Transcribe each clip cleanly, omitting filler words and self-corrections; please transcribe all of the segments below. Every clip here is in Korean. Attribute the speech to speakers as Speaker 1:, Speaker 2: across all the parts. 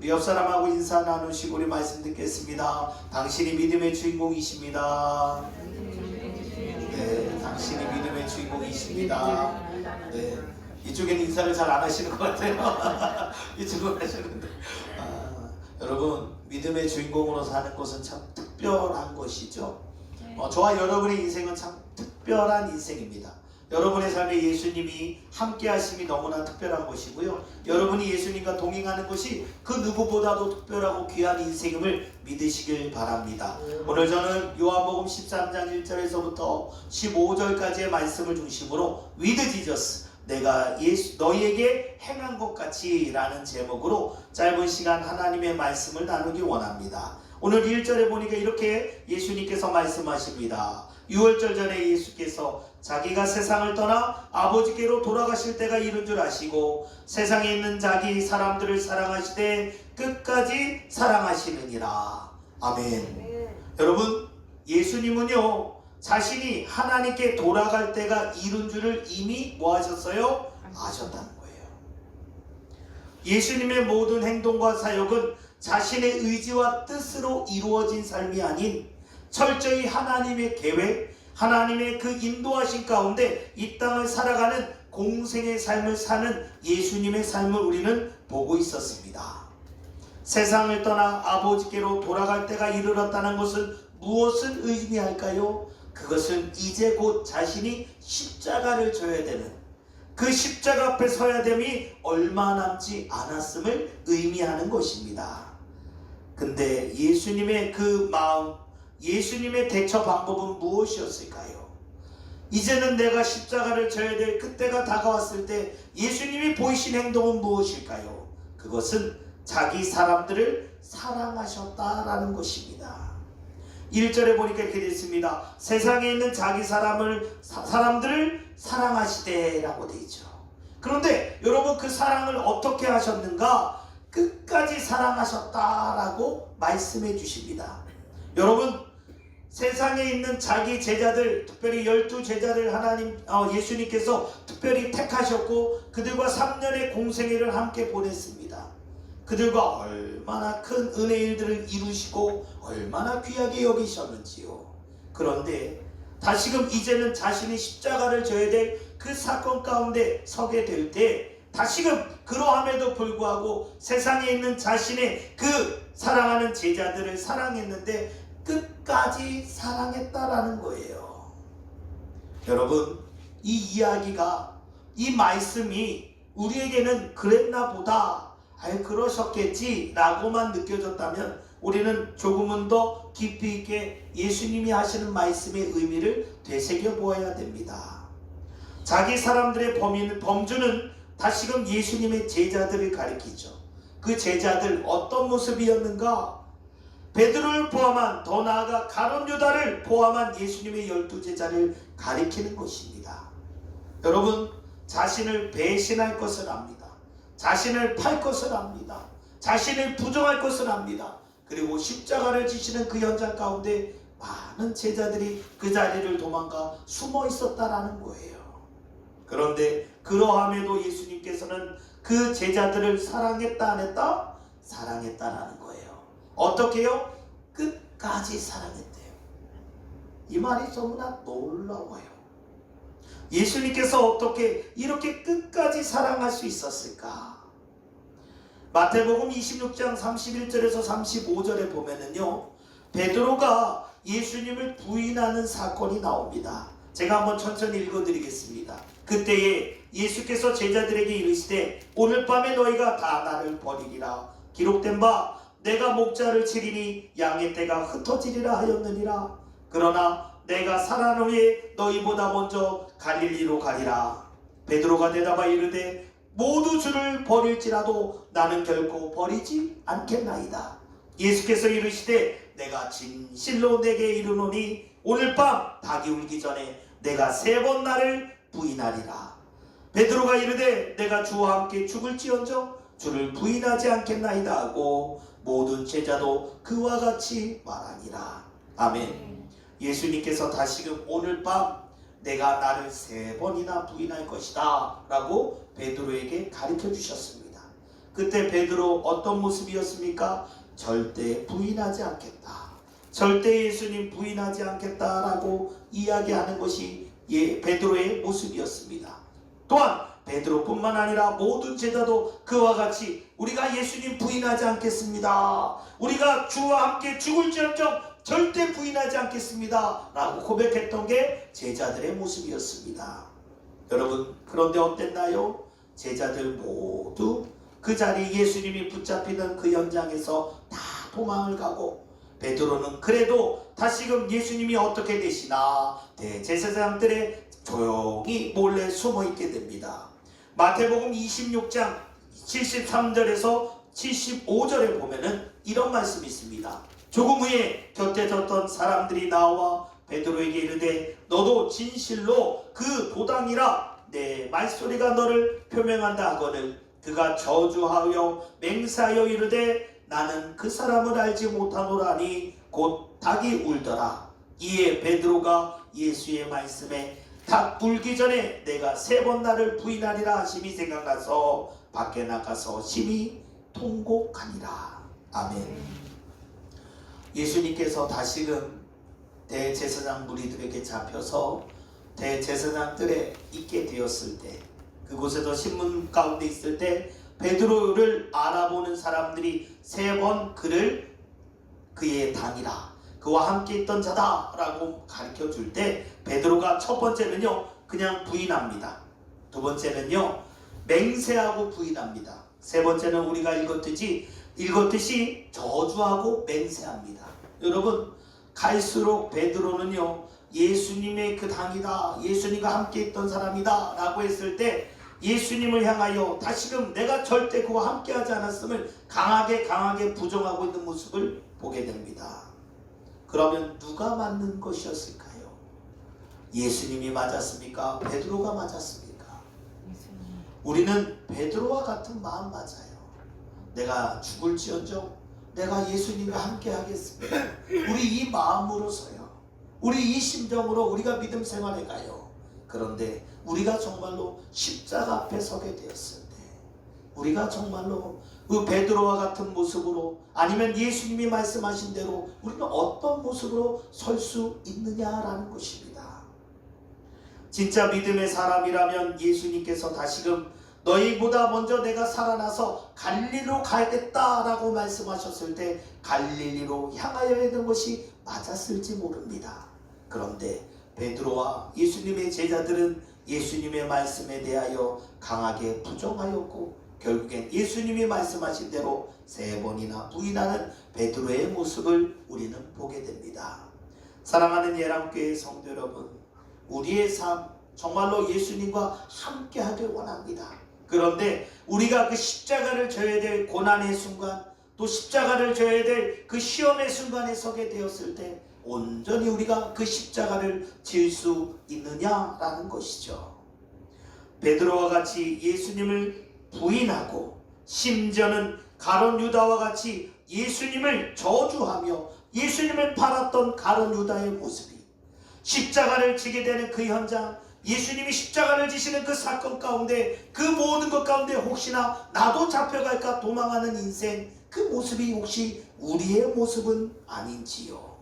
Speaker 1: 우리 옆 사람하고 인사 나누시고 우리 말씀 듣겠습니다. 당신이 믿음의 주인공이십니다. 네, 당신이 믿음의 주인공이십니다. 네, 이쪽에는 인사를 잘 안 하시는 것 같아요. 이쪽으로 하시는데 여러분, 믿음의 주인공으로 사는 것은 참 특별한 것이죠. 저와 여러분의 인생은 참 특별한 인생입니다. 여러분의 삶에 예수님이 함께 하심이 너무나 특별한 것이고요. 여러분이 예수님과 동행하는 것이 그 누구보다도 특별하고 귀한 인생임을 믿으시길 바랍니다. 오늘 저는 요한복음 13장 1절에서부터 15절까지의 말씀을 중심으로 With Jesus, 내가 너희에게 행한 것 같이 라는 제목으로 짧은 시간 하나님의 말씀을 나누기 원합니다. 오늘 1절에 보니까 이렇게 예수님께서 말씀하십니다. 6월절 전에 예수께서 자기가 세상을 떠나 아버지께로 돌아가실 때가 이른 줄 아시고 세상에 있는 자기 사람들을 사랑하시되 끝까지 사랑하시느니라. 아멘. 여러분, 예수님은요 자신이 하나님께 돌아갈 때가 이른 줄을 이미 뭐 하셨어요? 아셨다는 거예요. 예수님의 모든 행동과 사역은 자신의 의지와 뜻으로 이루어진 삶이 아닌 철저히 하나님의 계획, 하나님의 그 인도하신 가운데 이 땅을 살아가는 공생의 삶을 사는 예수님의 삶을 우리는 보고 있었습니다. 세상을 떠나 아버지께로 돌아갈 때가 이르렀다는 것은 무엇을 의미할까요? 그것은 이제 곧 자신이 십자가를 져야 되는, 그 십자가 앞에 서야 됨이 얼마 남지 않았음을 의미하는 것입니다. 근데 예수님의 그 마음, 예수님의 대처 방법은 무엇이었을까요? 이제는 내가 십자가를 져야 될 그때가 다가왔을 때 예수님이 보이신 행동은 무엇일까요? 그것은 자기 사람들을 사랑하셨다라는 것입니다. 1절에 보니까 이렇게 되어 있습니다. 세상에 있는 자기 사람들을 사랑하시되 라고 되어 있죠. 그런데 여러분, 그 사랑을 어떻게 하셨는가? 끝까지 사랑하셨다라고 말씀해 주십니다. 여러분, 세상에 있는 자기 제자들, 특별히 12제자를 예수님께서 특별히 택하셨고 그들과 3년의 공생애를 함께 보냈습니다. 그들과 얼마나 큰 은혜 일들을 이루시고 얼마나 귀하게 여기셨는지요. 그런데 다시금 이제는 자신이 십자가를 져야 될 그 사건 가운데 서게 될 때 다시금 그러함에도 불구하고 세상에 있는 자신의 그 사랑하는 제자들을 사랑했는데 끝까지 사랑했다라는 거예요. 여러분, 이 이야기가, 이 말씀이 우리에게는 그랬나 보다, 그러셨겠지 라고만 느껴졌다면 우리는 조금은 더 깊이 있게 예수님이 하시는 말씀의 의미를 되새겨 보아야 됩니다. 자기 사람들의 범주는 다시금 예수님의 제자들을 가리키죠. 그 제자들 어떤 모습이었는가? 베드로를 포함한, 더 나아가 가룟 유다를 포함한 예수님의 12제자를 가리키는 것입니다. 여러분, 자신을 배신할 것을 압니다. 자신을 팔 것을 압니다. 자신을 부정할 것을 압니다. 그리고 십자가를 지시는 그 현장 가운데 많은 제자들이 그 자리를 도망가 숨어 있었다라는 거예요. 그런데 그러함에도 예수님께서는 그 제자들을 사랑했다 안 했다? 사랑했다라는 거예요. 어떻게요? 끝까지 사랑했대요. 이 말이 너무나 놀라워요. 예수님께서 어떻게 이렇게 끝까지 사랑할 수 있었을까? 마태복음 26장 31절에서 35절에 보면은요, 베드로가 예수님을 부인하는 사건이 나옵니다. 제가 한번 천천히 읽어드리겠습니다. 그때에 예수께서 제자들에게 이르시되 오늘 밤에 너희가 다 나를 버리리라. 기록된 바 내가 목자를 치리니 양의 떼가 흩어지리라 하였느니라. 그러나 내가 살아난 후에 너희보다 먼저 갈릴리로 가리라. 베드로가 대답하여 이르되 모두 주를 버릴지라도 나는 결코 버리지 않겠나이다. 예수께서 이르시되 내가 진실로 내게 이르노니 오늘 밤 닭이 울기 전에 내가 3번 나를 부인하리라. 베드로가 이르되 내가 주와 함께 죽을지언정 주를 부인하지 않겠나이다 하고 모든 제자도 그와 같이 말하니라. 아멘. 예수님께서 다시금 오늘 밤 내가 나를 3번이나 부인할 것이다 라고 베드로에게 가르쳐 주셨습니다. 그때 베드로 어떤 모습이었습니까? 절대 부인하지 않겠다. 절대 예수님 부인하지 않겠다라고 이야기하는 것이 베드로의 모습이었습니다. 또한 베드로뿐만 아니라 모든 제자도 그와 같이 우리가 예수님 부인하지 않겠습니다. 우리가 주와 함께 죽을지언정 절대 부인하지 않겠습니다 라고 고백했던 게 제자들의 모습이었습니다. 여러분, 그런데 어땠나요? 제자들 모두 그 자리 예수님이 붙잡히는 그 현장에서 다 도망을 가고, 베드로는 그래도 다시금 예수님이 어떻게 되시나 대제사장들의 조용히 몰래 숨어 있게 됩니다. 마태복음 26장 73절에서 75절에 보면은 이런 말씀이 있습니다. 조금 후에 곁에 섰던 사람들이 나와 베드로에게 이르되 너도 진실로 그 도당이라 내 말소리가 너를 표명한다 하거늘 그가 저주하여 맹세하여 이르되 나는 그 사람을 알지 못하노라니 곧 닭이 울더라. 이에 베드로가 예수의 말씀에 닭 울기 전에 내가 3번 나를 부인하리라 하심이 생각나서 밖에 나가서 심히 통곡하니라. 아멘. 예수님께서 다시금 대제사장 무리들에게 잡혀서 대제사장들에 있게 되었을 때, 그곳에서 신문 가운데 있을 때 베드로를 알아보는 사람들이 3번 그를 그의 당이라, 그와 함께 있던 자다 라고 가르쳐 줄 때 베드로가 첫 번째는요 그냥 부인합니다. 두 번째는요 맹세하고 부인합니다. 세 번째는 우리가 읽었듯이 저주하고 맹세합니다. 여러분, 갈수록 베드로는요 예수님의 그 당이다, 예수님과 함께 있던 사람이다 라고 했을 때 예수님을 향하여 다시금 내가 절대 그와 함께하지 않았음을 강하게 부정하고 있는 모습을 보게 됩니다. 그러면 누가 맞는 것이었을까요? 예수님이 맞았습니까? 베드로가 맞았습니까? 우리는 베드로와 같은 마음 맞아요. 내가 죽을지언정 내가 예수님과 함께 하겠습니다. 우리 이 마음으로서요, 우리 이 심정으로 우리가 믿음 생활에 가요. 그런데 우리가 정말로 십자가 앞에 서게 되었을 때 우리가 정말로 그 베드로와 같은 모습으로, 아니면 예수님이 말씀하신 대로 우리는 어떤 모습으로 설 수 있느냐라는 것입니다. 진짜 믿음의 사람이라면 예수님께서 다시금 너희보다 먼저 내가 살아나서 갈릴리로 가야겠다라고 말씀하셨을 때 갈릴리로 향하여야 되는 것이 맞았을지 모릅니다. 그런데 베드로와 예수님의 제자들은 예수님의 말씀에 대하여 강하게 부정하였고, 결국엔 예수님이 말씀하신 대로 3번이나 부인하는 베드로의 모습을 우리는 보게 됩니다. 사랑하는 예람교회 성도 여러분, 우리의 삶 정말로 예수님과 함께 하길 원합니다. 그런데 우리가 그 십자가를 져야 될 고난의 순간, 또 십자가를 져야 될 그 시험의 순간에 서게 되었을 때 온전히 우리가 그 십자가를 질 수 있느냐라는 것이죠. 베드로와 같이 예수님을 부인하고, 심지어는 가룟 유다와 같이 예수님을 저주하며 예수님을 팔았던 가룟 유다의 모습이, 십자가를 지게 되는 그 현장, 예수님이 십자가를 지시는 그 사건 가운데, 그 모든 것 가운데 혹시나 나도 잡혀갈까 도망하는 인생, 그 모습이 혹시 우리의 모습은 아닌지요.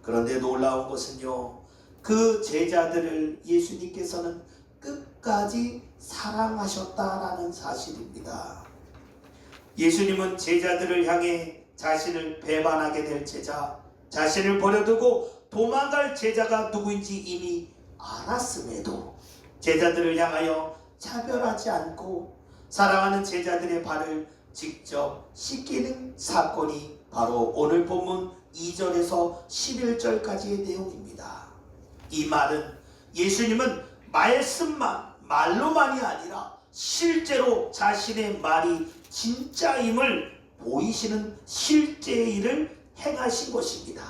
Speaker 1: 그런데 놀라운 것은요, 그 제자들을 예수님께서는 끝까지 사랑하셨다라는 사실입니다. 예수님은 제자들을 향해 자신을 배반하게 될 제자, 자신을 버려두고 도망갈 제자가 누구인지 이미 알았음에도 제자들을 향하여 차별하지 않고 사랑하는 제자들의 발을 직접 씻기는 사건이 바로 오늘 본문 2절에서 11절까지의 내용입니다. 이 말은 예수님은 말로만이 아니라 실제로 자신의 말이 진짜임을 보이시는 실제의 일을 행하신 것입니다.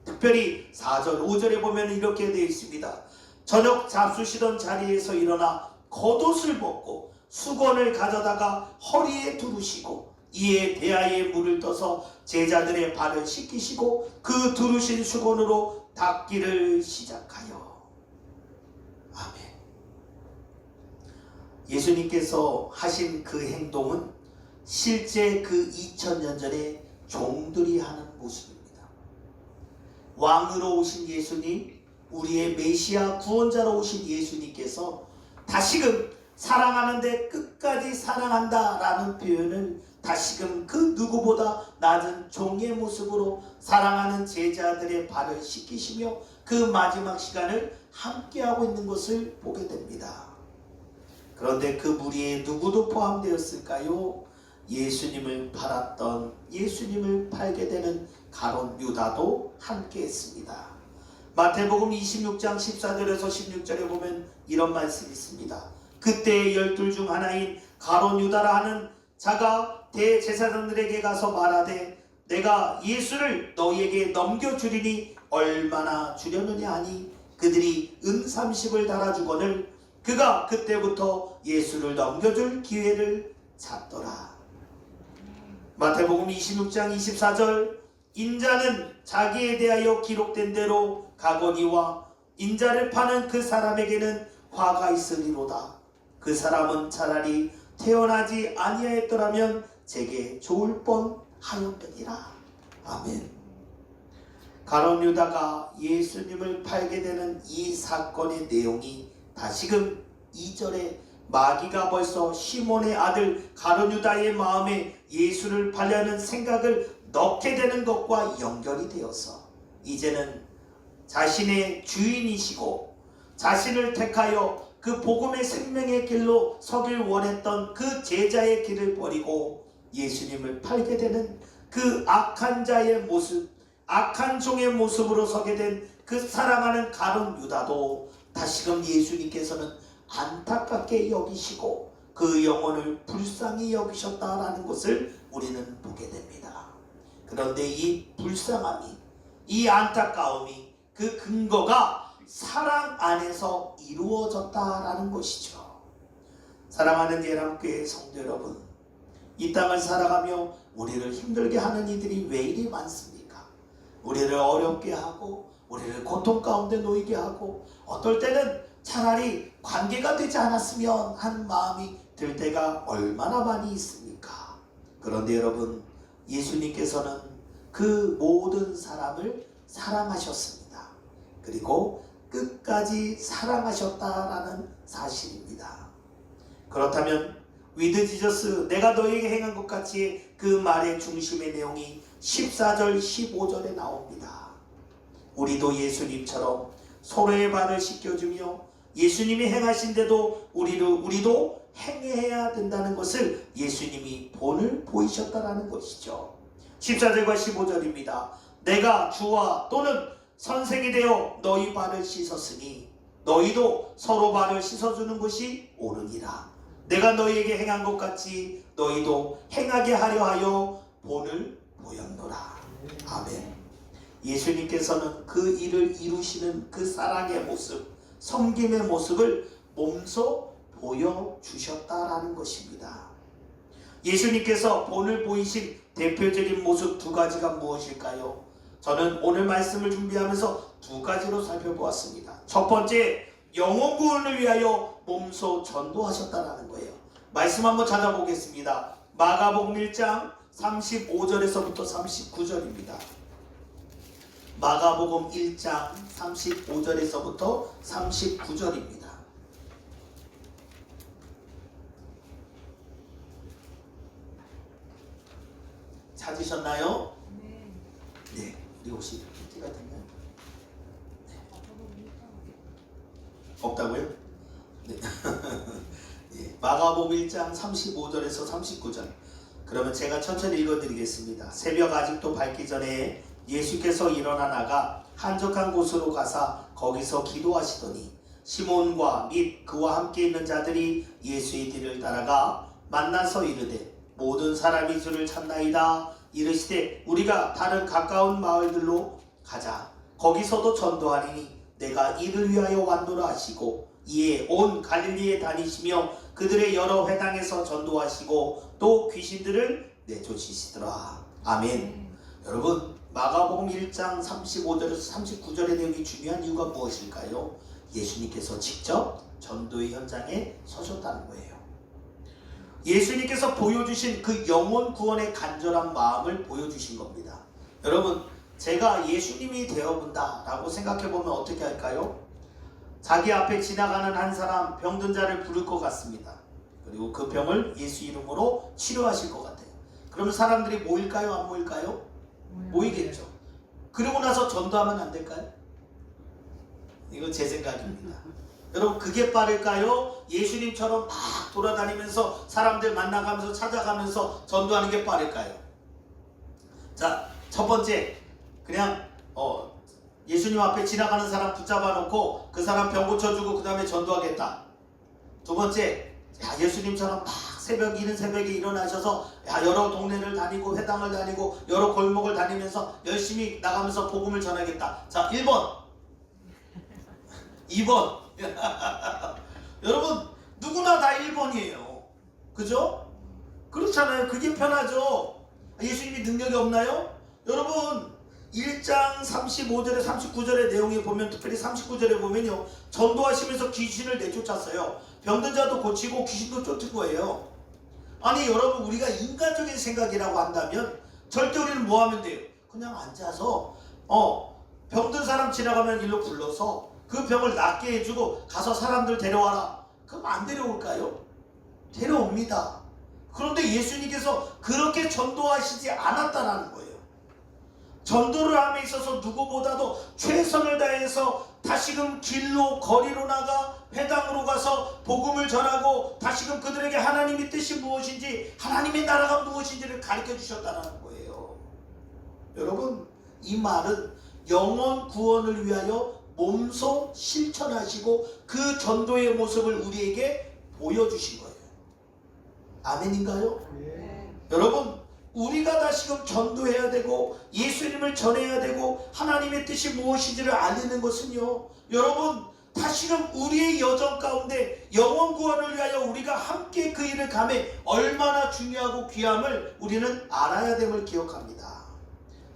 Speaker 1: 특별히 4절, 5절에 보면 이렇게 되어 있습니다. 저녁 잡수시던 자리에서 일어나 겉옷을 벗고 수건을 가져다가 허리에 두르시고 이에 대야에 물을 떠서 제자들의 발을 씻기시고 그 두르신 수건으로 닦기를 시작하여. 아멘. 예수님께서 하신 그 행동은 실제 그 2000년 전에 종들이 하는 모습입니다. 왕으로 오신 예수님, 우리의 메시아 구원자로 오신 예수님께서 다시금 사랑하는데 끝까지 사랑한다 라는 표현을 다시금 그 누구보다 낮은 종의 모습으로 사랑하는 제자들의 발을 씻기시며 그 마지막 시간을 함께하고 있는 것을 보게 됩니다. 그런데 그 무리에 누구도 포함되었을까요? 예수님을 팔았던, 예수님을 팔게 되는 가룟 유다도 함께했습니다. 마태복음 26장 14절에서 16절에 보면 이런 말씀이 있습니다. 그때 12 중 하나인 가룟 유다라 하는 자가 대제사장들에게 가서 말하되 내가 예수를 너희에게 넘겨주리니 얼마나 주려느냐 하니 그들이 은 30을 달아주거늘 그가 그때부터 예수를 넘겨줄 기회를 찾더라. 마태복음 26장 24절 인자는 자기에 대하여 기록된 대로 가거니와 인자를 파는 그 사람에게는 화가 있으리로다. 그 사람은 차라리 태어나지 아니하였더라면 제게 좋을 뻔하였느니라. 아멘. 가룟 유다가 예수님을 팔게 되는 이 사건의 내용이 다시금 2절에 마귀가 벌써 시몬의 아들 가룟 유다의 마음에 예수를 팔려는 생각을 넣게 되는 것과 연결이 되어서 이제는 자신의 주인이시고 자신을 택하여 그 복음의 생명의 길로 서길 원했던 그 제자의 길을 버리고 예수님을 팔게 되는 그 악한 자의 모습, 악한 종의 모습으로 서게 된 그 사랑하는 가룟 유다도 다시금 예수님께서는 안타깝게 여기시고 그 영혼을 불쌍히 여기셨다라는 것을 우리는 보게 됩니다. 그런데 이 불쌍함이, 이 안타까움이 그 근거가 사랑 안에서 이루어졌다라는 것이죠. 사랑하는 예람교회 성도 여러분, 이 땅을 살아가며 우리를 힘들게 하는 이들이 왜 이리 많습니까? 우리를 어렵게 하고 우리를 고통 가운데 놓이게 하고 어떨 때는 차라리 관계가 되지 않았으면 하는 마음이 들 때가 얼마나 많이 있습니까? 그런데 여러분, 예수님께서는 그 모든 사람을 사랑하셨습니다. 그리고 끝까지 사랑하셨다라는 사실입니다. 그렇다면 위드 지저스, 내가 너에게 행한 것 같이 그 말의 중심의 내용이 14절 15절에 나옵니다. 우리도 예수님처럼 서로의 발을 씻겨주며 예수님이 행하신데도 우리도 행해야 된다는 것을 예수님이 본을 보이셨다라는 것이죠. 14절과 15절입니다. 내가 주와 또는 선생이 되어 너희 발을 씻었으니 너희도 서로 발을 씻어주는 것이 옳으니라. 내가 너희에게 행한 것 같이 너희도 행하게 하려 하여 본을 보였노라. 아멘. 예수님께서는 그 일을 이루시는 그 사랑의 모습, 섬김의 모습을 몸소 보여주셨다라는 것입니다. 예수님께서 본을 보이신 대표적인 모습 두 가지가 무엇일까요? 저는 오늘 말씀을 준비하면서 두 가지로 살펴보았습니다. 첫 번째, 영혼 구원을 위하여 몸소 전도하셨다라는 거예요. 말씀 한번 찾아보겠습니다. 마가복음 1장 35절에서부터 39절입니다. 마가복음 1장 35절에서부터 39절입니다. 찾으셨나요? 네. 우리 혹시 PPT가 됐나요? 네. 없다고요? 네. 네. 마가복음 1장 35절에서 39절. 그러면 제가 천천히 읽어드리겠습니다. 새벽 아직도 밝기 전에 예수께서 일어나 나가 한적한 곳으로 가사 거기서 기도하시더니 시몬과 및 그와 함께 있는 자들이 예수의 뒤를 따라가 만나서 이르되 모든 사람이 주를 찾나이다. 이르시되 우리가 다른 가까운 마을들로 가자. 거기서도 전도하리니 내가 이를 위하여 왔노라 하시고 이에 온 갈릴리에 다니시며 그들의 여러 회당에서 전도하시고 또 귀신들을 내쫓으시더라. 아멘. 여러분, 마가복음 1장 35절에서 39절의 내용이 중요한 이유가 무엇일까요? 예수님께서 직접 전도의 현장에 서셨다는 거예요. 예수님께서 보여주신 그 영혼 구원의 간절한 마음을 보여주신 겁니다. 여러분, 제가 예수님이 되어본다 라고 생각해보면 어떻게 할까요? 자기 앞에 지나가는 한 사람 병든 자를 부를 것 같습니다. 그리고 그 병을 예수 이름으로 치료하실 것 같아요. 그러면 사람들이 모일까요? 안 모일까요? 모이겠죠. 그러고 나서 전도하면 안 될까요? 이거 제 생각입니다. 여러분, 그게 빠를까요? 예수님처럼 막 돌아다니면서 사람들 만나가면서 찾아가면서 전도하는 게 빠를까요? 자, 첫 번째, 그냥 예수님 앞에 지나가는 사람 붙잡아 놓고 그 사람 병 고쳐주고 그 다음에 전도하겠다. 두 번째, 예수님처럼 막 이른 새벽에 일어나셔서 여러 동네를 다니고 회당을 다니고 여러 골목을 다니면서 열심히 나가면서 복음을 전하겠다. 자, 1번 2번 여러분, 누구나 다 1번이에요. 그죠? 그렇잖아요. 그게 편하죠. 예수님이 능력이 없나요? 여러분, 1장 35절에 39절의 내용에 보면, 특별히 39절에 보면요, 전도하시면서 귀신을 내쫓았어요. 병든 자도 고치고 귀신도 쫓은 거예요. 아니 여러분, 우리가 인간적인 생각이라고 한다면 절대 우리는 뭐 하면 돼요? 그냥 앉아서 병든 사람 지나가면 일로 불러서 그 병을 낫게 해주고 가서 사람들 데려와라. 그럼 안 데려올까요? 데려옵니다. 그런데 예수님께서 그렇게 전도하시지 않았다는 거예요. 전도를 함에 있어서 누구보다도 최선을 다해서 다시금 길로 거리로 나가 회당으로 가서 복음을 전하고 다시금 그들에게 하나님의 뜻이 무엇인지, 하나님의 나라가 무엇인지를 가르쳐 주셨다는 거예요. 여러분, 이 말은 영혼 구원을 위하여 몸소 실천하시고 그 전도의 모습을 우리에게 보여주신 거예요. 아멘인가요? 네. 여러분, 우리가 다시금 전도해야 되고 예수님을 전해야 되고 하나님의 뜻이 무엇인지를 알리는 것은요, 여러분, 다시금 우리의 여정 가운데 영혼 구원을 위하여 우리가 함께 그 일을 감해 얼마나 중요하고 귀함을 우리는 알아야 됨을 기억합니다.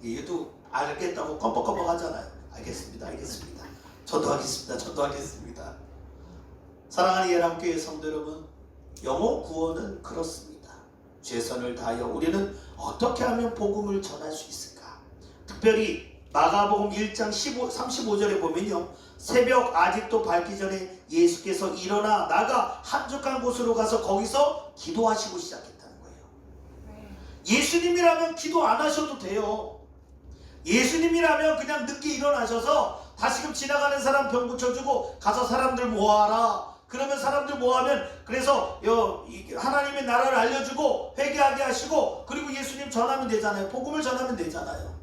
Speaker 1: 얘도 알겠다고 껌뻑껌뻑 하잖아요. 알겠습니다. 전도하겠습니다. 사랑하는 예람교회 성도 여러분, 영혼 구원은 그렇습니다. 최선을 다하여 우리는 어떻게 하면 복음을 전할 수 있을까? 특별히 마가복음 1장 35절에 보면요, 새벽 아직도 밝기 전에 예수께서 일어나 나가 한적한 곳으로 가서 거기서 기도하시고 시작했다는 거예요. 예수님이라면 기도 안 하셔도 돼요. 예수님이라면 그냥 늦게 일어나셔서 다시금 지나가는 사람 병 고쳐주고 가서 사람들 모아라. 그러면 사람들 모하면, 그래서 하나님의 나라를 알려주고 회개하게 하시고 그리고 예수님 전하면 되잖아요. 복음을 전하면 되잖아요.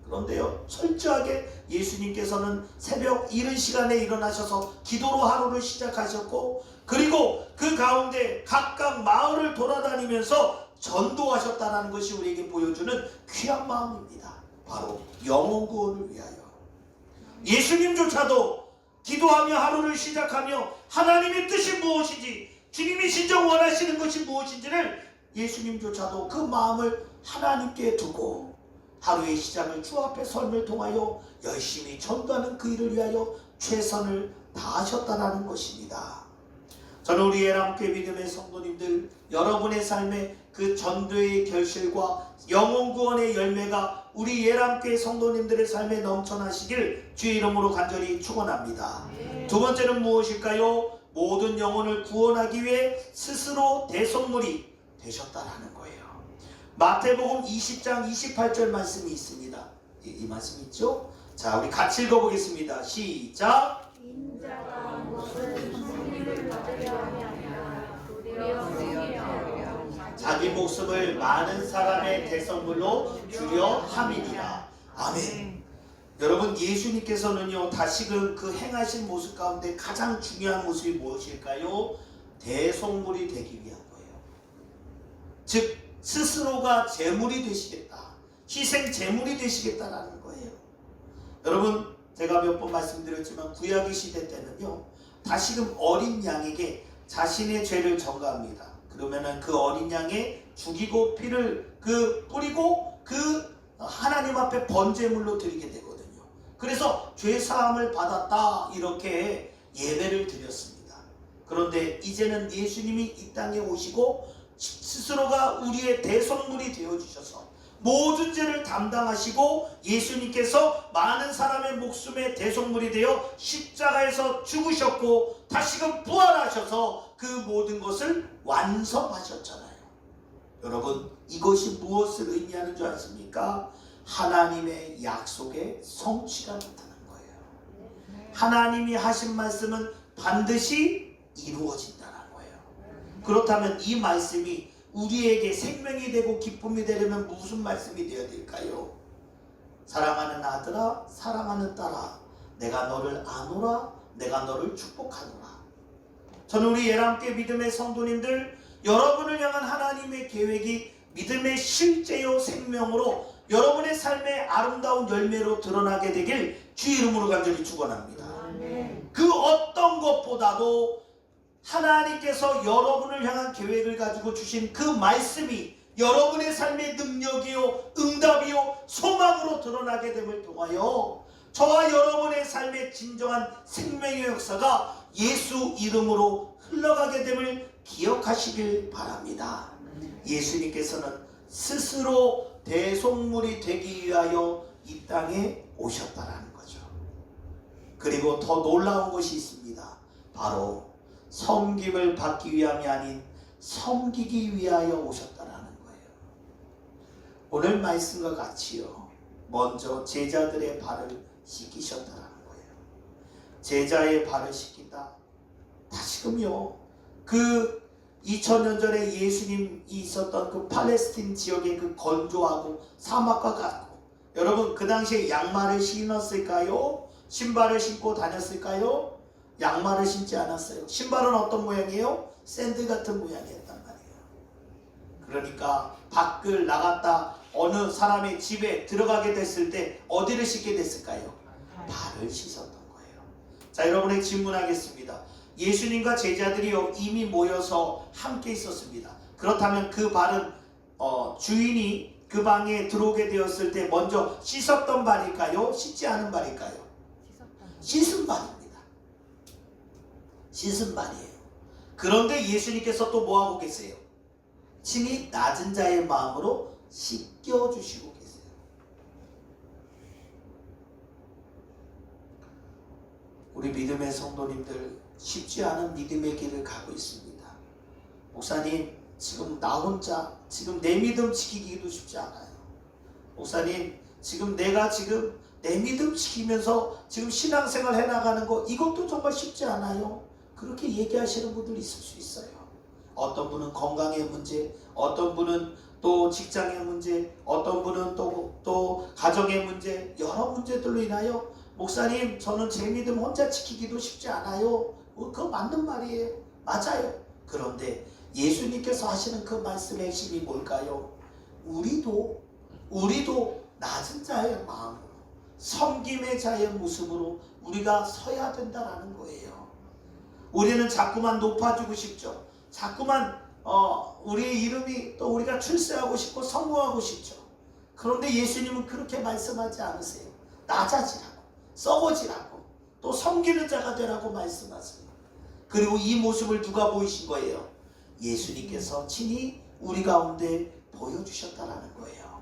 Speaker 1: 그런데요, 철저하게 예수님께서는 새벽 이른 시간에 일어나셔서 기도로 하루를 시작하셨고, 그리고 그 가운데 각각 마을을 돌아다니면서 전도하셨다는 것이 우리에게 보여주는 귀한 마음입니다. 바로 영혼 구원을 위하여. 예수님조차도 기도하며 하루를 시작하며 하나님의 뜻이 무엇인지, 주님이 진정 원하시는 것이 무엇인지를 예수님조차도 그 마음을 하나님께 두고 하루의 시작을 주 앞에 설을 통하여 열심히 전도하는 그 일을 위하여 최선을 다하셨다는 것입니다. 저는 우리 예람교회 믿음의 성도님들, 여러분의 삶에 그 전도의 결실과 영혼 구원의 열매가 우리 예람교회 성도님들의 삶에 넘쳐나시길 주의 이름으로 간절히 축원합니다. 두 번째는 무엇일까요? 모든 영혼을 구원하기 위해 스스로 대속물이 되셨다라는 거예요. 마태복음 20장 28절 말씀이 있습니다. 이 말씀 있죠? 자, 우리 같이 읽어보겠습니다. 시작.
Speaker 2: 인자가 무슨 승리를 받으려 함이 아니라 도리어 승리하려
Speaker 1: 자기 목숨을 많은 사람의 대성물로 주려 함이니라. 아멘. 여러분, 예수님께서는요, 다시금 그 행하신 모습 가운데 가장 중요한 모습이 무엇일까요? 대속물이 되기 위한 거예요. 즉 스스로가 제물이 되시겠다, 희생 제물이 되시겠다라는 거예요. 여러분, 제가 몇 번 말씀드렸지만 구약의 시대 때는요, 다시금 어린 양에게 자신의 죄를 전가합니다. 그러면은 그 어린 양에 죽이고 피를 뿌리고 하나님 앞에 번제물로 드리게 되거든요. 그래서 죄 사함을 받았다, 이렇게 예배를 드렸습니다. 그런데 이제는 예수님이 이 땅에 오시고 스스로가 우리의 대속물이 되어주셔서 모든 죄를 담당하시고 예수님께서 많은 사람의 목숨의 대속물이 되어 십자가에서 죽으셨고 다시금 부활하셔서 그 모든 것을 완성하셨잖아요. 여러분, 이것이 무엇을 의미하는 줄 아십니까? 하나님의 약속의 성취가 나타난 거예요. 하나님이 하신 말씀은 반드시 이루어진다는 거예요. 그렇다면 이 말씀이 우리에게 생명이 되고 기쁨이 되려면 무슨 말씀이 되어야 될까요? 사랑하는 아들아, 사랑하는 딸아, 내가 너를 아노라, 내가 너를 축복하노라. 저는 우리 예람교회 믿음의 성도님들, 여러분을 향한 하나님의 계획이 믿음의 실제요 생명으로 여러분의 삶의 아름다운 열매로 드러나게 되길 주 이름으로 간절히 축원합니다. 그 어떤 것보다도 하나님께서 여러분을 향한 계획을 가지고 주신 그 말씀이 여러분의 삶의 능력이요, 응답이요, 소망으로 드러나게 됨을 통하여 저와 여러분의 삶의 진정한 생명의 역사가 예수 이름으로 흘러가게 됨을 기억하시길 바랍니다. 예수님께서는 스스로 대속물이 되기 위하여 이 땅에 오셨다라는 거죠. 그리고 더 놀라운 것이 있습니다. 바로 섬김을 받기 위함이 아닌 섬기기 위하여 오셨다라는 거예요. 오늘 말씀과 같이요, 먼저 제자들의 발을 씻기셨다라는 거예요. 제자의 발을 씻긴다. 다시금요, 그 2000년 전에 예수님이 있었던 그 팔레스틴 지역의 그 건조하고 사막과 같고, 여러분 그 당시에 양말을 신었을까요? 신발을 신고 다녔을까요? 양말을 신지 않았어요. 신발은 어떤 모양이에요? 샌드 같은 모양이었단 말이에요. 그러니까 밖을 나갔다 어느 사람의 집에 들어가게 됐을 때 어디를 씻게 됐을까요? 발을 씻었던 거예요. 자, 여러분에게 질문하겠습니다. 예수님과 제자들이 이미 모여서 함께 있었습니다. 그렇다면 그 발은 주인이 그 방에 들어오게 되었을 때 먼저 씻었던 발일까요? 씻지 않은 발일까요? 씻은 발입니다. 씻은 발이에요. 그런데 예수님께서 또 뭐하고 계세요? 친히 낮은 자의 마음으로 씻겨주시고 계세요. 우리 믿음의 성도님들, 쉽지 않은 믿음의 길을 가고 있습니다. 목사님, 지금 나 혼자 지금 내 믿음 지키기도 쉽지 않아요. 목사님, 지금 내가 지금 내 믿음 지키면서 지금 신앙생활 해나가는 거, 이것도 정말 쉽지 않아요. 그렇게 얘기하시는 분들 있을 수 있어요. 어떤 분은 건강의 문제, 어떤 분은 또 직장의 문제, 어떤 분은 또 가정의 문제, 여러 문제들로 인하여 목사님, 저는 제 믿음 혼자 지키기도 쉽지 않아요. 그거 맞는 말이에요. 맞아요. 그런데 예수님께서 하시는 그 말씀의 핵심이 뭘까요? 우리도 낮은 자의 마음으로, 섬김의 자의 모습으로 우리가 서야 된다라는 거예요. 우리는 자꾸만 높아지고 싶죠. 자꾸만 우리의 이름이 또 우리가 출세하고 싶고 성공하고 싶죠. 그런데 예수님은 그렇게 말씀하지 않으세요. 낮아지라고, 썩어지라고, 또 섬기는 자가 되라고 말씀하세요. 그리고 이 모습을 누가 보이신 거예요? 예수님께서 친히 우리 가운데 보여주셨다라는 거예요.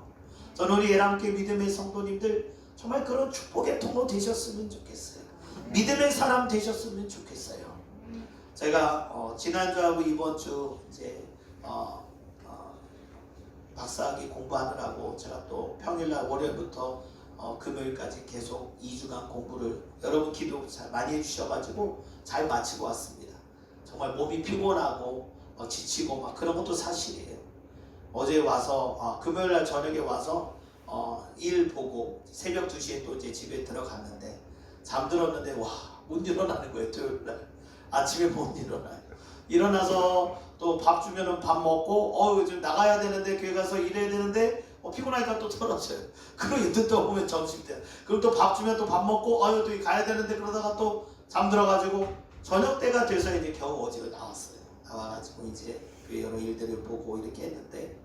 Speaker 1: 저는 우리 예람교회 믿음의 성도님들 정말 그런 축복의 통로 되셨으면 좋겠어요. 믿음의 사람 되셨으면 좋겠어요. 제가 지난주하고 이번주 이제 박사학위 공부하느라고 제가 또 평일날 월요일부터 금요일까지 계속 2주간 공부를, 여러분 기도 잘 많이 해주셔가지고 잘 마치고 왔습니다. 정말 몸이 피곤하고 지치고 막 그런 것도 사실이에요. 어제 와서 금요일날 저녁에 와서 일 보고 새벽 2시에 또 이제 집에 들어갔는데 잠들었는데 못 일어나는 거예요. 토요일날 아침에 못 일어나요. 일어나서 또 밥 주면은 밥 먹고 지금 나가야 되는데 교회 가서 일해야 되는데 피곤하니까 또 떨어져요. 그리고 늦다 보면 점심때 그럼 또 밥 주면 또 밥 먹고 또 가야 되는데 그러다가 또 잠들어가지고 저녁 때가 돼서 이제 겨우 어제로 나왔어요. 나와가지고 이제 교회 여러 일들을 보고 이렇게 했는데,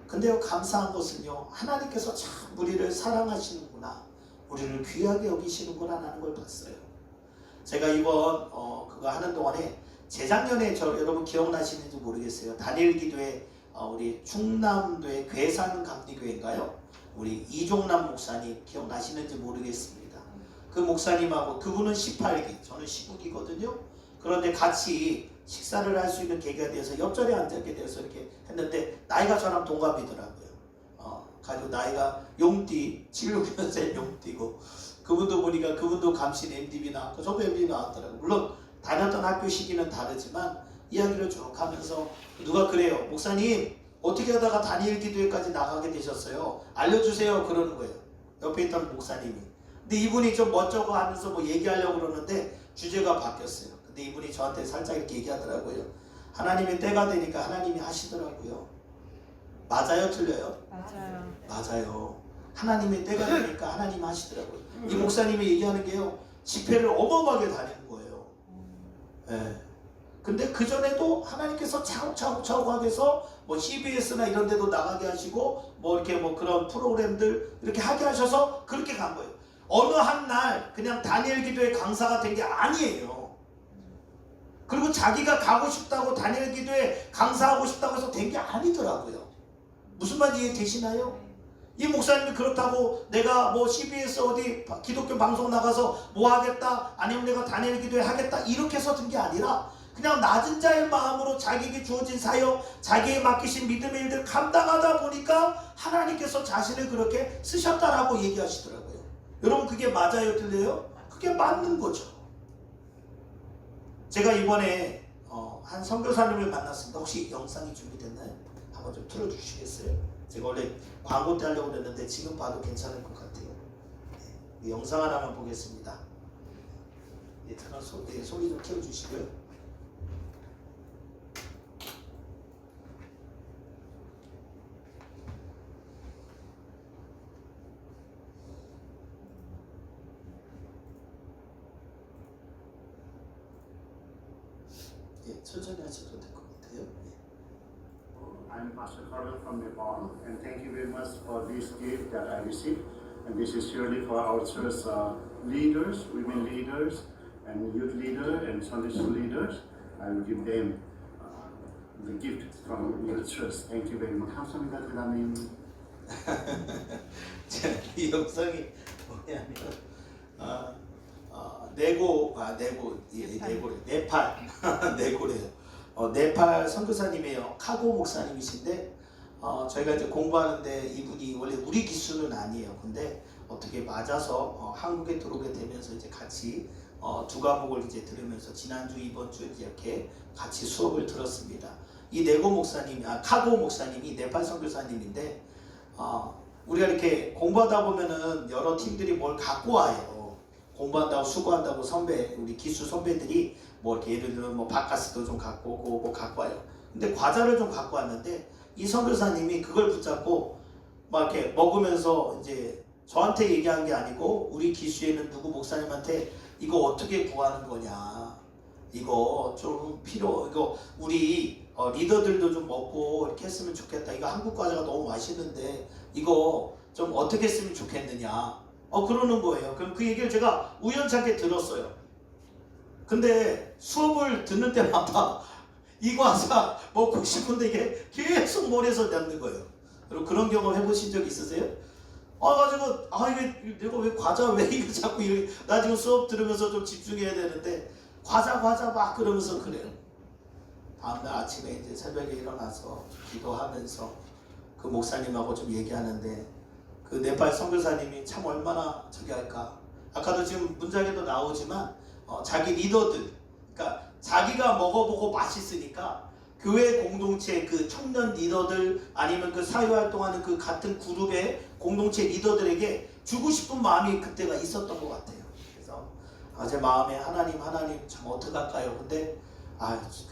Speaker 1: 근데요, 감사한 것은요, 하나님께서 참 우리를 사랑하시는구나, 우리를 귀하게 여기시는구나 하는 걸 봤어요. 제가 이번 그거 하는 동안에 재작년에 여러분 기억나시는지 모르겠어요. 다니엘 기도회 우리 충남도의 괴산 감리교회인가요? 우리 이종남 목사님 기억나시는지 모르겠습니다. 그 목사님하고 그분은 18기, 저는 19기거든요. 그런데 같이 식사를 할 수 있는 계기가 되어서 옆자리에 앉게 돼서 이렇게 했는데 나이가 저랑 동갑이더라고요. 가지고 나이가 용띠 76년생 용띠고 그분도 보니까 그분도 감신 MDB 나왔고 저도 MDB 나왔더라고요. 물론 다녔던 학교 시기는 다르지만 이야기를 쭉 하면서 누가 그래요. 목사님 어떻게 하다가 다니엘 기도회까지 나가게 되셨어요? 알려주세요. 그러는 거예요. 옆에 있던 목사님이. 근데 이분이 좀 멋쩍어 하면서 뭐 얘기하려고 그러는데 주제가 바뀌었어요. 근데 이분이 저한테 살짝 이렇게 얘기하더라고요. 하나님의 때가 되니까 하나님이 하시더라고요. 맞아요? 틀려요?
Speaker 2: 맞아요.
Speaker 1: 맞아요. 하나님의 때가 되니까 하나님 하시더라고요. 이 목사님이 얘기하는 게요. 집회를 어마어마하게 다니는 거예요. 네. 근데 그전에도 하나님께서 차곡차곡 해서 뭐 CBS나 이런 데도 나가게 하시고 뭐 이렇게 뭐 그런 프로그램들 이렇게 하게 하셔서 그렇게 간 거예요. 어느 한 날 그냥 다니엘 기도회 강사가 된 게 아니에요. 그리고 자기가 가고 싶다고 다니엘 기도회 강사하고 싶다고 해서 된 게 아니더라고요. 무슨 말인지 이해되시나요? 이 목사님이 그렇다고 내가 뭐 CBS 어디 기독교 방송 나가서 뭐 하겠다 아니면 내가 다니엘 기도회 하겠다 이렇게 해서 든 게 아니라 그냥 낮은 자의 마음으로 자기에게 주어진 사역 자기에 맡기신 믿음의 일들 감당하다 보니까 하나님께서 자신을 그렇게 쓰셨다라고 얘기하시더라고요. 여러분 그게 맞아요? 틀려요? 그게 맞는 거죠. 제가 이번에 한 선교사님을 만났습니다. 혹시 영상이 준비됐나요? 한번 좀 틀어주시겠어요? 제가 원래 광고 때 하려고 했는데 지금 봐도 괜찮을 것 같아요. 네, 영상 하나만 보겠습니다. 네, 소리 좀 키워주시고요. 예, 천천히 하셔도 될 것 같아요. 예.
Speaker 3: I'm Pastor Carl from Nepal, and thank you very much for this gift that I received. And this is surely for our church leaders, women leaders, and youth leaders, and Sunday school leaders. I will give them the gift from your church. Thank you very much. 감사합니다, 대단님.
Speaker 1: 이 영상이 뭐냐면 네팔 네고래요. 네팔 선교사님이에요. 카고 목사님이신데 저희가 이제 공부하는데 이분이 원래 우리 기수는 아니에요. 근데 어떻게 맞아서 한국에 들어오게 되면서 이제 같이 두 과목을 이제 들으면서 지난주 이번주 이렇게 같이 수업을 들었습니다. 이 네고 목사님이 카고 목사님이 네팔 선교사님인데 우리가 이렇게 공부하다 보면은 여러 팀들이 뭘 갖고 와요. 공부한다고 수고한다고 우리 기수 선배들이 뭐 이렇게 예를 들면 뭐 바카스도 좀 갖고 오고 뭐 갖고 와요. 근데 과자를 좀 갖고 왔는데 이 선교사님이 그걸 붙잡고 막 이렇게 먹으면서 이제 저한테 얘기한 게 아니고 우리 기수에는 누구 목사님한테 이거 어떻게 구하는 거냐, 이거 좀 이거 우리 리더들도 좀 먹고 이렇게 했으면 좋겠다. 이거 한국 과자가 너무 맛있는데 이거 좀 어떻게 했으면 좋겠느냐. 그러는 거예요. 그럼 그 얘기를 제가 우연찮게 들었어요. 근데 수업을 듣는 때마다 이 과자 먹고 싶은데 이게 계속 머리에서 남는 거예요. 여러분 그런 경험 해보신 적 있으세요? 가지고 이게 내가 왜 과자 왜 이거 자꾸 나 지금 수업 들으면서 좀 집중해야 되는데 과자 막 그러면서 그래요. 다음날 아침에 이제 새벽에 일어나서 기도하면서 그 목사님하고 좀 얘기하는데 그 네팔 선교사님이 참 얼마나 저기 할까. 아까도 지금 문장에도 나오지만 자기 리더들, 그러니까 자기가 먹어보고 맛있으니까 교회 공동체 그 청년 리더들 아니면 그 사회활동하는 그 같은 그룹의 공동체 리더들에게 주고 싶은 마음이 그때가 있었던 것 같아요. 그래서 제 마음에 하나님 참 어떡할까요? 근데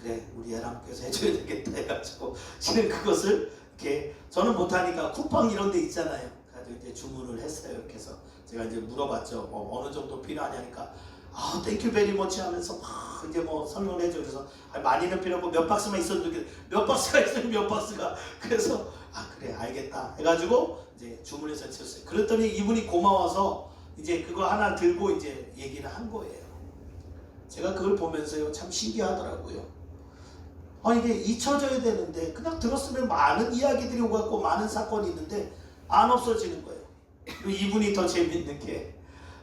Speaker 1: 그래 우리 애랑께서 해줘야 되겠다 해가지고 지금 그것을 이렇게 저는 못하니까 쿠팡 이런 데 있잖아요. 그래서 이제 주문을 했어요. 이렇게 해서 제가 이제 물어봤죠. 어느 정도 필요하냐니까 땡큐 베리 머치 하면서 막 이제 뭐 설명을 해줘. 그래서 많이는 필요 없고 몇 박스만 있어도 몇 박스가 있으면 몇 박스가. 그래서 그래 알겠다 해가지고 이제 주문해서 쳤어요. 그랬더니 이분이 고마워서 이제 그거 하나 들고 이제 얘기를 한 거예요. 제가 그걸 보면서요 참 신기하더라고요. 이게 잊혀져야 되는데 그냥 들었으면 많은 이야기들이 오갖고 많은 사건이 있는데 안 없어지는 거예요. 그리고 이분이 더 재밌는 게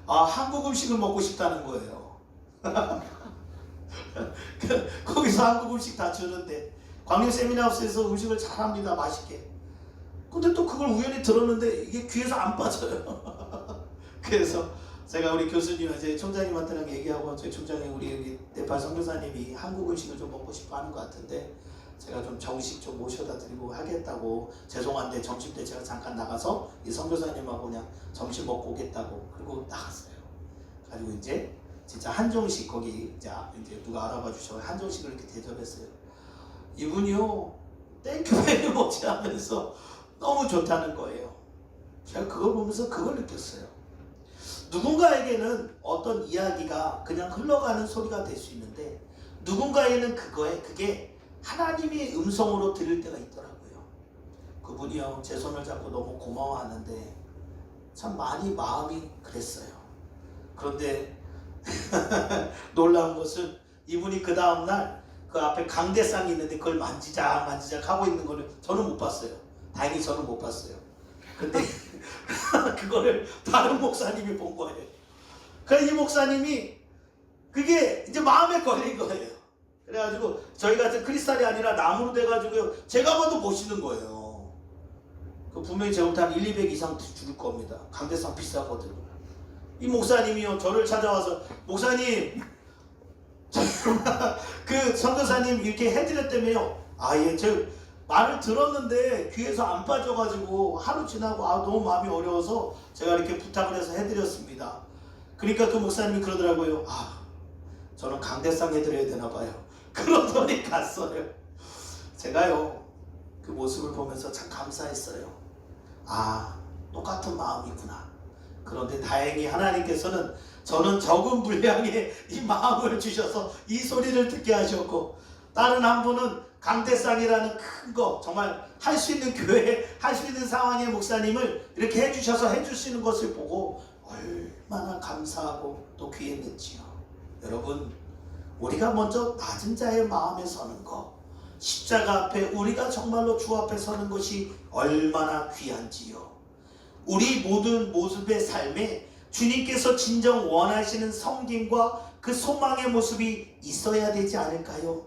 Speaker 1: 한국 음식을 먹고 싶다는 거예요. 거기서 한국 음식 다 주는데 광림 세미나하우스에서 음식을 잘합니다. 맛있게. 근데 또 그걸 우연히 들었는데 이게 귀에서 안 빠져요. 그래서 제가 우리 교수님, 이제 총장님한테랑 얘기하고 저희 총장님 우리 여기 네팔 선교사님이 한국 음식을 좀 먹고 싶어 하는 것 같은데 제가 좀 정식 좀 모셔다 드리고 하겠다고, 죄송한데 점심 때 제가 잠깐 나가서 이 선교사님하고 그냥 점심 먹고 오겠다고 그리고 나갔어요. 가지고 이제 진짜 한정식 거기 이제 누가 알아봐 주셔서 한정식을 이렇게 대접했어요. 이분이요 땡큐 베리 머치 하면서 너무 좋다는 거예요. 제가 그걸 보면서 그걸 느꼈어요. 누군가에게는 어떤 이야기가 그냥 흘러가는 소리가 될 수 있는데 누군가에는 그게 하나님의 음성으로 들릴 때가 있더라고요. 그분이요 제 손을 잡고 너무 고마워하는데 참 많이 마음이 그랬어요. 그런데 놀라운 것은 이분이 그 다음날 그 앞에 강대상이 있는데 그걸 만지작 하고 있는 거를 저는 못 봤어요. 다행히 저는 못 봤어요. 근데 그거를 다른 목사님이 본 거예요. 그래서 이 목사님이 그게 이제 마음에 걸린 거예요. 그래가지고 저희 같은 크리스탈이 아니라 나무로 돼가지고 제가 봐도 멋있는 거예요. 그 분명히 제가 한 1, 200 이상 줄 겁니다. 강대상 비싸거든요. 이 목사님이요 저를 찾아와서 목사님 그 선교사님 이렇게 해드렸다며요. 예, 저 말을 들었는데 귀에서 안 빠져가지고 하루 지나고 너무 마음이 어려워서 제가 이렇게 부탁을 해서 해드렸습니다. 그러니까 그 목사님이 그러더라고요. 저는 강대상 해드려야 되나 봐요. 그러더니 갔어요. 제가요 그 모습을 보면서 참 감사했어요. 똑같은 마음이구나. 그런데 다행히 하나님께서는 저는 적은 분량의 이 마음을 주셔서 이 소리를 듣게 하셨고, 다른 한 분은 강대상이라는 큰 거, 정말 할 수 있는 교회, 할 수 있는 상황의 목사님을 이렇게 해주셔서 해주시는 것을 보고 얼마나 감사하고 또 귀했는지요. 여러분, 우리가 먼저 낮은 자의 마음에 서는 것, 십자가 앞에 우리가 정말로 주 앞에 서는 것이 얼마나 귀한지요. 우리 모든 모습의 삶에 주님께서 진정 원하시는 섬김과 그 소망의 모습이 있어야 되지 않을까요?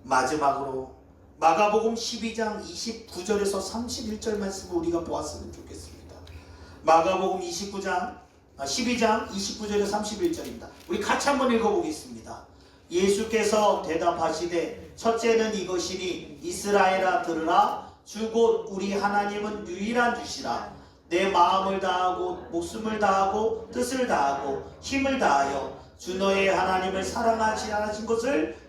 Speaker 1: 마지막으로 마가복음 12장 29절에서 31절 말씀을 우리가 보았으면 좋겠습니다. 마가복음 12장 29절에서 31절입니다. 우리 같이 한번 읽어보겠습니다. 예수께서 대답하시되 첫째는 이것이니 이스라엘아 들으라. 주 곧 우리 하나님은 유일한 주시라. 내 마음을 다하고 목숨을 다하고 뜻을 다하고 힘을 다하여 주 너의 하나님을 사랑하지 않으신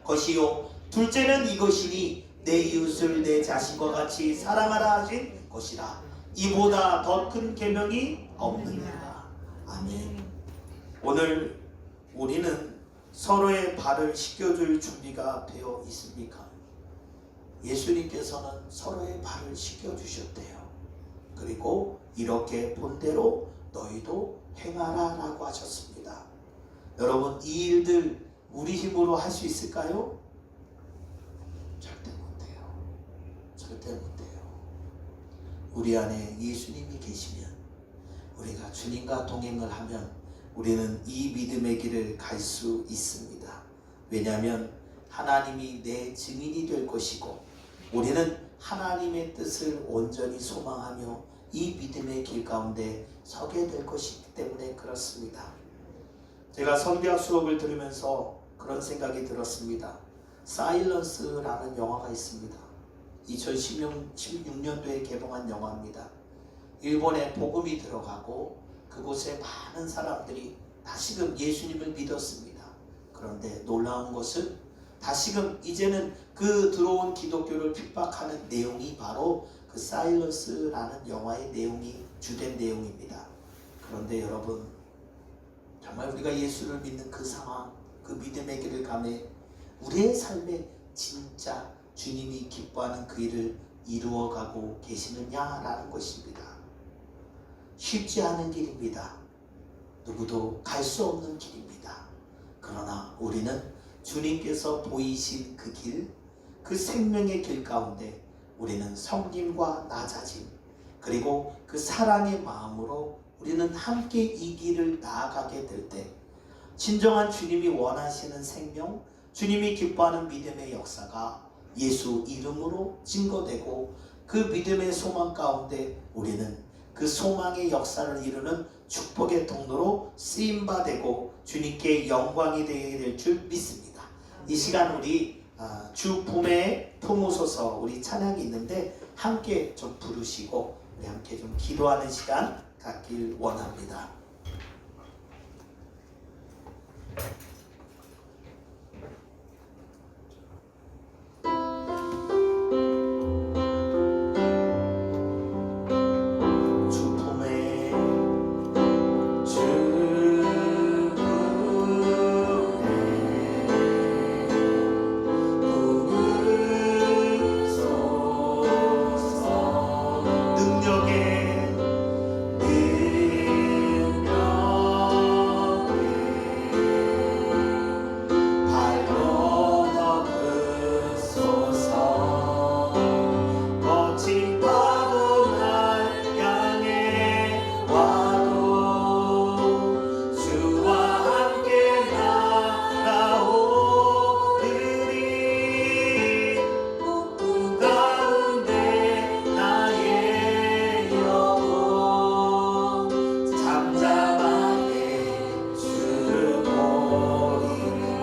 Speaker 1: 것이요. 둘째는 이것이니 내 이웃을 내 자신과 같이 사랑하라 하신 것이라. 이보다 더 큰 계명이 없느니라. 아멘. 오늘 우리는 서로의 발을 씻겨줄 준비가 되어 있습니까? 예수님께서는 서로의 발을 씻겨주셨대요. 그리고 이렇게 본대로 너희도 행하라 라고 하셨습니다. 여러분, 이 일들 우리 힘으로 할 수 있을까요? 절대 못해요. 절대 못해요. 우리 안에 예수님이 계시면, 우리가 주님과 동행을 하면 우리는 이 믿음의 길을 갈 수 있습니다. 왜냐하면 하나님이 내 증인이 될 것이고 우리는 하나님의 뜻을 온전히 소망하며 이 믿음의 길 가운데 서게 될 것이기 때문에 그렇습니다. 제가 성경 수업을 들으면서 그런 생각이 들었습니다. 사일런스라는 영화가 있습니다. 2016년도에 개봉한 영화입니다. 일본에 복음이 들어가고 그곳에 많은 사람들이 다시금 예수님을 믿었습니다. 그런데 놀라운 것은 다시금 이제는 그 들어온 기독교를 핍박하는 내용이 바로 그 사일런스라는 영화의 내용이 주된 내용입니다. 그런데 여러분, 정말 우리가 예수를 믿는 그 상황, 그 믿음의 길을 가매 우리의 삶에 진짜 주님이 기뻐하는 그 일을 이루어가고 계시느냐라는 것입니다. 쉽지 않은 길입니다. 누구도 갈 수 없는 길입니다. 그러나 우리는 주님께서 보이신 그 길, 그 생명의 길 가운데 우리는 섬김과 낮아짐, 그리고 그 사랑의 마음으로 우리는 함께 이 길을 나아가게 될 때 진정한 주님이 원하시는 생명, 주님이 기뻐하는 믿음의 역사가 예수 이름으로 증거되고 그 믿음의 소망 가운데 우리는 그 소망의 역사를 이루는 축복의 통로로 쓰임바 되고 주님께 영광이 되게 될 줄 믿습니다. 이 시간 우리 주 봄에 품으소서 우리 찬양이 있는데 함께 좀 부르시고 우리 함께 좀 기도하는 시간 갖길 원합니다.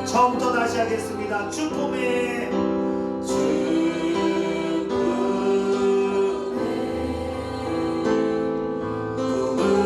Speaker 1: 처음부터 다시 하겠습니다. 주 봄에